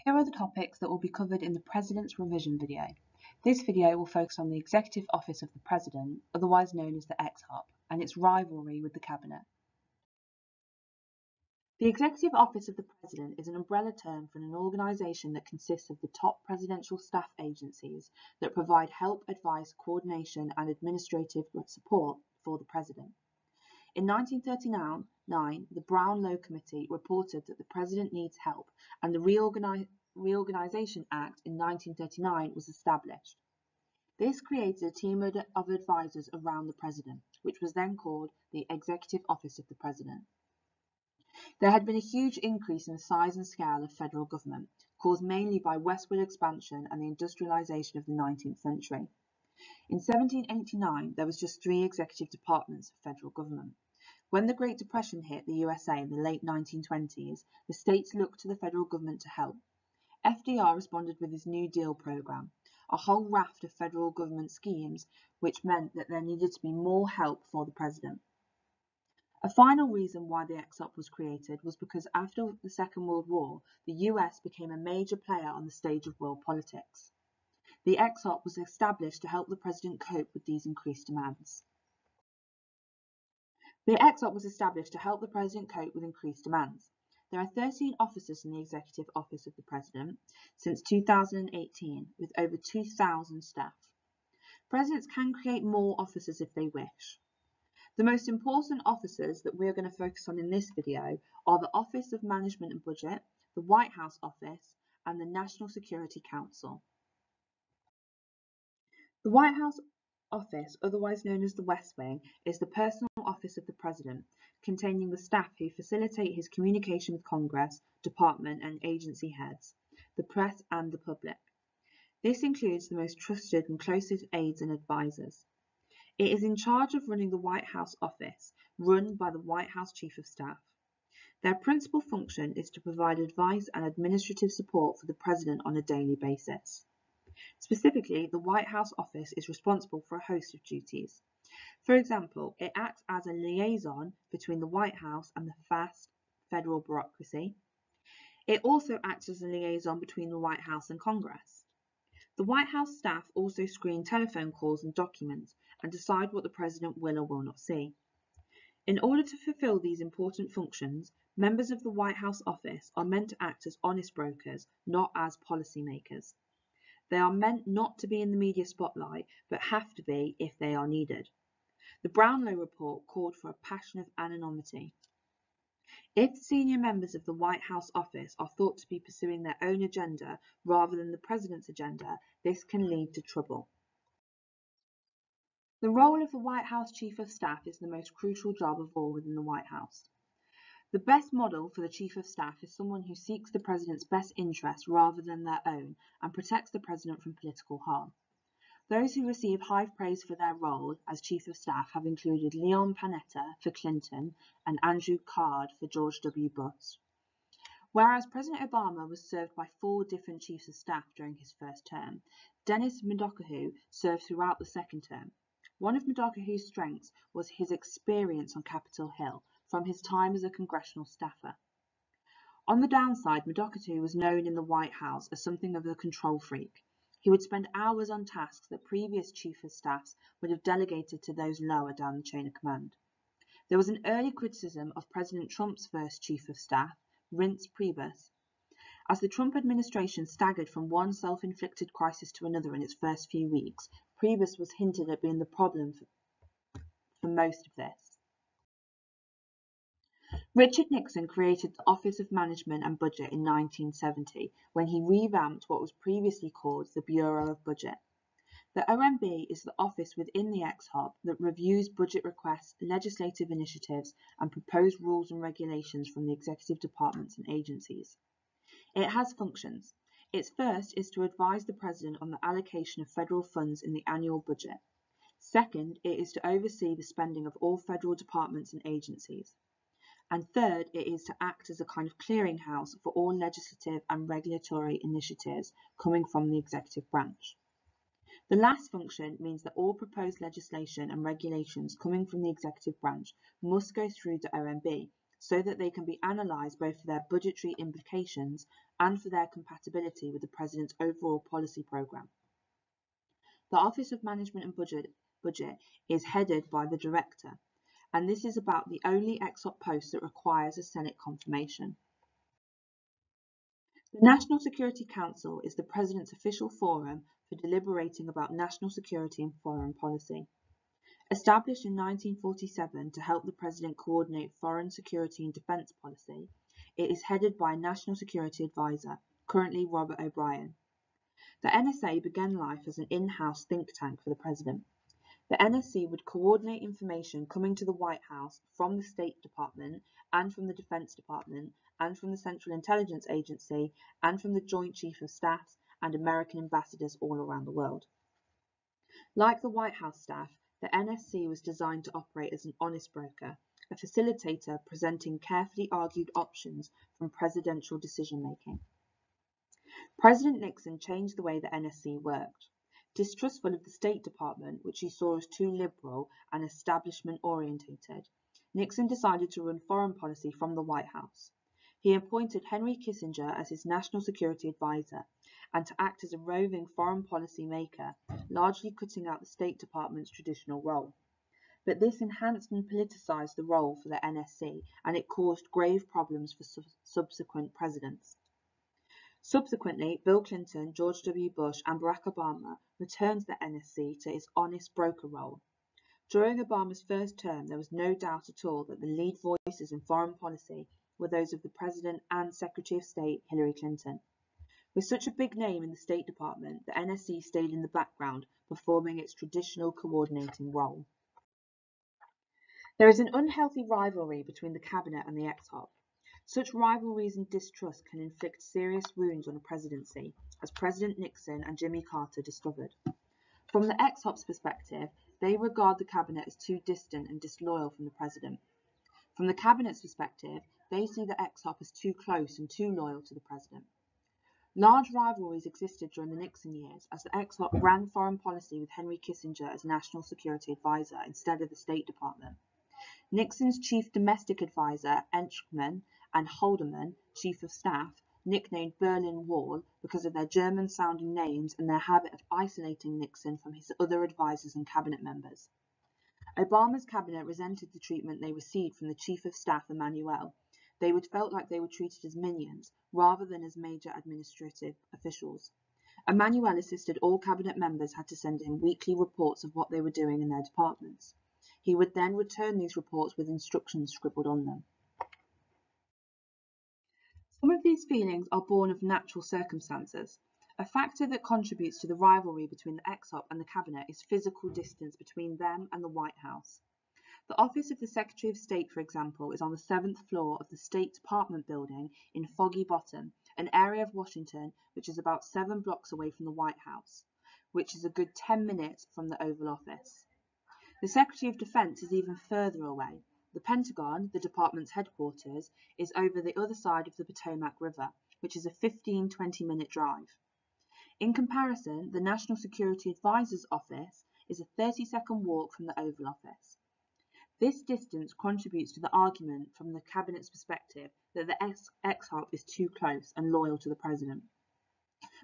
Here are the topics that will be covered in the President's Revision video. This video will focus on the Executive Office of the President, otherwise known as the EXOP, and its rivalry with the Cabinet. The Executive Office of the President is an umbrella term for an organisation that consists of the top presidential staff agencies that provide help, advice, coordination and administrative support for the President. In 1939, the Brownlow Committee reported that the President needs help, and the Reorganisation Act in 1939 was established. This created a team of advisors around the President, which was then called the Executive Office of the President. There had been a huge increase in the size and scale of federal government, caused mainly by westward expansion and the industrialisation of the 19th century. In 1789, there was just 3 executive departments of federal government. When the Great Depression hit the USA in the late 1920s, the states looked to the federal government to help. FDR responded with his New Deal program, a whole raft of federal government schemes, which meant that there needed to be more help for the President. A final reason why the EXOP was created was because after the Second World War, the US became a major player on the stage of world politics. The EXOP was established to help the President cope with these increased demands. The EXOP was established to help the President cope with increased demands. There are 13 officers in the Executive Office of the President since 2018, with over 2,000 staff. Presidents can create more officers if they wish. The most important officers that we are going to focus on in this video are the Office of Management and Budget, the White House Office, and the National Security Council. The White House Office, otherwise known as the West Wing, is the personal office of the President, containing the staff who facilitate his communication with Congress, department and agency heads, the press and the public. This includes the most trusted and closest aides and advisors. It is in charge of running the White House Office, run by the White House Chief of Staff. Their principal function is to provide advice and administrative support for the President on a daily basis. Specifically, the White House Office is responsible for a host of duties. For example, it acts as a liaison between the White House and the vast federal bureaucracy. It also acts as a liaison between the White House and Congress. The White House staff also screen telephone calls and documents and decide what the President will or will not see. In order to fulfill these important functions, members of the White House Office are meant to act as honest brokers, not as policymakers. They are meant not to be in the media spotlight, but have to be if they are needed. The Brownlow report called for a passion of anonymity. If senior members of the White House Office are thought to be pursuing their own agenda rather than the President's agenda, this can lead to trouble. The role of the White House Chief of Staff is the most crucial job of all within the White House. The best model for the Chief of Staff is someone who seeks the President's best interests rather than their own and protects the President from political harm. Those who receive high praise for their role as Chief of Staff have included Leon Panetta for Clinton and Andrew Card for George W. Bush. Whereas President Obama was served by 4 different Chiefs of Staff during his first term, Dennis Madakohu served throughout the second term. One of Madakohu's strengths was his experience on Capitol Hill from his time as a congressional staffer. On the downside, Madakohu was known in the White House as something of a control freak. He would spend hours on tasks that previous Chief of Staffs would have delegated to those lower down the chain of command. There was an early criticism of President Trump's first Chief of Staff, Reince Priebus. As the Trump administration staggered from one self-inflicted crisis to another in its first few weeks, Priebus was hinted at being the problem for most of this. Richard Nixon created the Office of Management and Budget in 1970 when he revamped what was previously called the Bureau of Budget. The OMB is the office within the EXOP that reviews budget requests, legislative initiatives, and proposed rules and regulations from the executive departments and agencies. It has functions. Its first is to advise the President on the allocation of federal funds in the annual budget. Second, it is to oversee the spending of all federal departments and agencies. And third, it is to act as a kind of clearinghouse for all legislative and regulatory initiatives coming from the executive branch. The last function means that all proposed legislation and regulations coming from the executive branch must go through the OMB so that they can be analysed both for their budgetary implications and for their compatibility with the President's overall policy programme. The Office of Management and Budget is headed by the Director, and this is about the only EXOP post that requires a Senate confirmation. The National Security Council is the President's official forum for deliberating about national security and foreign policy. Established in 1947 to help the President coordinate foreign security and defence policy, it is headed by a National Security Advisor, currently Robert O'Brien. The NSA began life as an in-house think tank for the President. The NSC would coordinate information coming to the White House from the State Department and from the Defense Department and from the Central Intelligence Agency and from the Joint Chief of Staffs and American ambassadors all around the world. Like the White House staff, the NSC was designed to operate as an honest broker, a facilitator presenting carefully argued options from presidential decision-making. President Nixon changed the way the NSC worked. Distrustful of the State Department, which he saw as too liberal and establishment-orientated, Nixon decided to run foreign policy from the White House. He appointed Henry Kissinger as his national security advisor and to act as a roving foreign policy maker, largely cutting out the State Department's traditional role. But this enhanced and politicized the role for the NSC, and it caused grave problems for subsequent presidents. Subsequently, Bill Clinton, George W. Bush, and Barack Obama returned the NSC to its honest broker role. During Obama's first term, there was no doubt at all that the lead voices in foreign policy were those of the President and Secretary of State Hillary Clinton. With such a big name in the State Department, the NSC stayed in the background, performing its traditional coordinating role. There is an unhealthy rivalry between the Cabinet and the EXOP. Such rivalries and distrust can inflict serious wounds on a presidency, as President Nixon and Jimmy Carter discovered. From the EXOP's perspective, they regard the Cabinet as too distant and disloyal from the President. From the Cabinet's perspective, they see the EXOP as too close and too loyal to the President. Large rivalries existed during the Nixon years, as the EXOP ran foreign policy with Henry Kissinger as National Security Advisor instead of the State Department. Nixon's chief domestic advisor, Enckelman, and Haldeman, Chief of Staff, nicknamed Berlin Wall because of their German-sounding names and their habit of isolating Nixon from his other advisors and cabinet members. Obama's cabinet resented the treatment they received from the Chief of Staff, Emanuel. They felt like they were treated as minions, rather than as major administrative officials. Emanuel insisted all cabinet members had to send him weekly reports of what they were doing in their departments. He would then return these reports with instructions scribbled on them. Some of these feelings are born of natural circumstances. A factor that contributes to the rivalry between the EXOP and the Cabinet is physical distance between them and the White House. The office of the Secretary of State, for example, is on the 7th floor of the State Department building in Foggy Bottom, an area of Washington which is about 7 blocks away from the White House, which is a good 10 minutes from the Oval Office. The Secretary of Defense is even further away. The Pentagon, the department's headquarters, is over the other side of the Potomac River, which is a 15-20 minute drive. In comparison, the National Security Advisor's office is a 30-second walk from the Oval Office. This distance contributes to the argument from the Cabinet's perspective that the EXOP is too close and loyal to the President.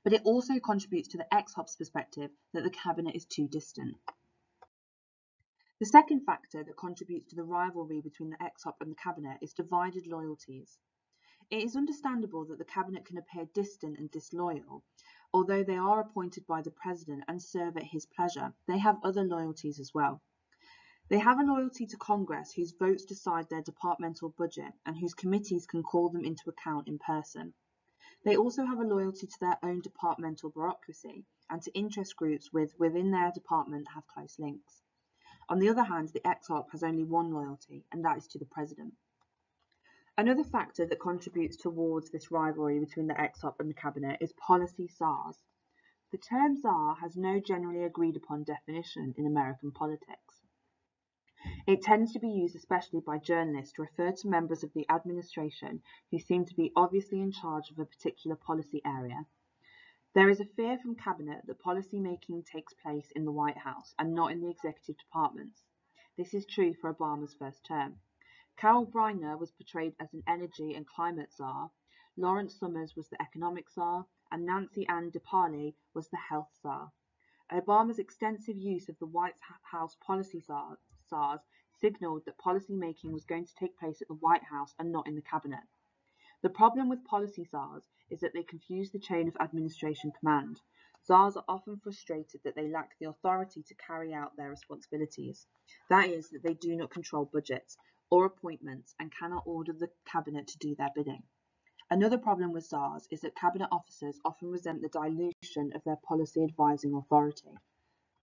But it also contributes to the EXOP's perspective that the Cabinet is too distant. The second factor that contributes to the rivalry between the EXOP and the Cabinet is divided loyalties. It is understandable that the Cabinet can appear distant and disloyal. Although they are appointed by the President and serve at his pleasure, they have other loyalties as well. They have a loyalty to Congress, whose votes decide their departmental budget and whose committees can call them into account in person. They also have a loyalty to their own departmental bureaucracy and to interest groups within their department have close links. On the other hand, the EXOP has only one loyalty, and that is to the President. Another factor that contributes towards this rivalry between the EXOP and the Cabinet is policy czars. The term czar has no generally agreed upon definition in American politics. It tends to be used especially by journalists to refer to members of the administration who seem to be obviously in charge of a particular policy area. There is a fear from Cabinet that policy making takes place in the White House and not in the executive departments. This is true for Obama's first term. Carol Briner was portrayed as an energy and climate czar. Lawrence Summers was the economic czar, and Nancy Ann DePaoli was the health czar. Obama's extensive use of the White House policy czars signaled that policy making was going to take place at the White House and not in the cabinet. The problem with policy czars is that they confuse the chain of administration command. Czars are often frustrated that they lack the authority to carry out their responsibilities. That is, that they do not control budgets or appointments and cannot order the cabinet to do their bidding. Another problem with czars is that cabinet officers often resent the dilution of their policy advising authority.